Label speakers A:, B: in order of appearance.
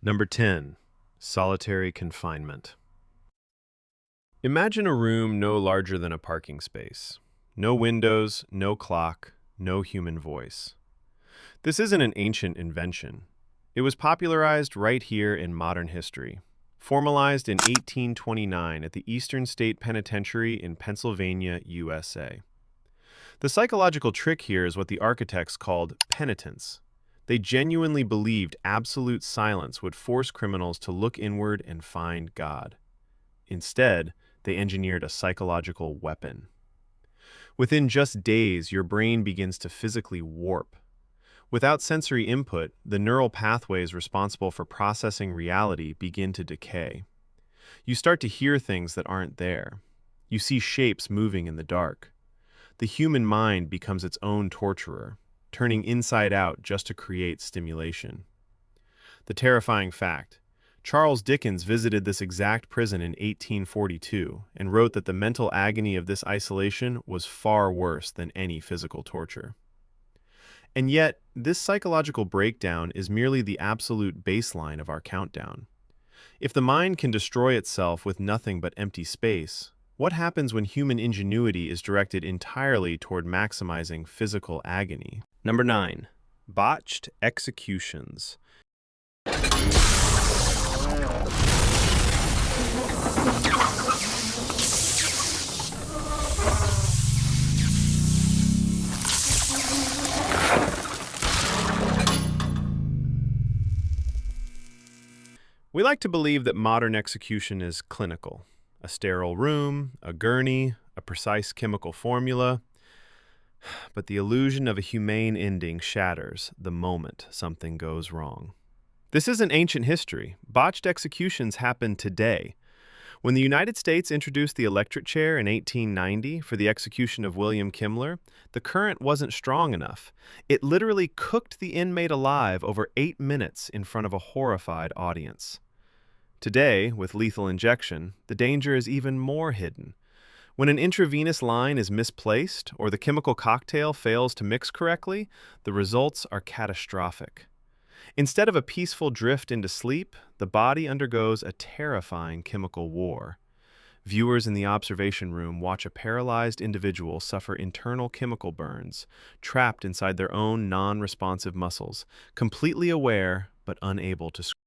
A: Number 10. Solitary confinement. Imagine a room no larger than a parking space. No windows, no clock, no human voice. This isn't an ancient invention. It was popularized right here in modern history. Formalized in 1829 at the Eastern State Penitentiary in Pennsylvania, USA. The psychological trick here is what the architects called penitence. They genuinely believed absolute silence would force criminals to look inward and find God. Instead, they engineered a psychological weapon. Within just days, your brain begins to physically warp. Without sensory input, the neural pathways responsible for processing reality begin to decay. You start to hear things that aren't there. You see shapes moving in the dark. The human mind becomes its own torturer, turning inside out just to create stimulation. The terrifying fact: Charles Dickens visited this exact prison in 1842 and wrote that the mental agony of this isolation was far worse than any physical torture. And yet, this psychological breakdown is merely the absolute baseline of our countdown. If the mind can destroy itself with nothing but empty space, what happens when human ingenuity is directed entirely toward maximizing physical agony? Number 9. Botched executions. We like to believe that modern execution is clinical. A sterile room, a gurney, a precise chemical formula. But the illusion of a humane ending shatters the moment something goes wrong. This isn't ancient history. Botched executions happen today. When the United States introduced the electric chair in 1890 for the execution of William Kimler, the current wasn't strong enough. It literally cooked the inmate alive over 8 minutes in front of a horrified audience. Today, with lethal injection, the danger is even more hidden. When an intravenous line is misplaced or the chemical cocktail fails to mix correctly, the results are catastrophic. Instead of a peaceful drift into sleep, the body undergoes a terrifying chemical war. Viewers in the observation room watch a paralyzed individual suffer internal chemical burns, trapped inside their own non-responsive muscles, completely aware but unable to scream.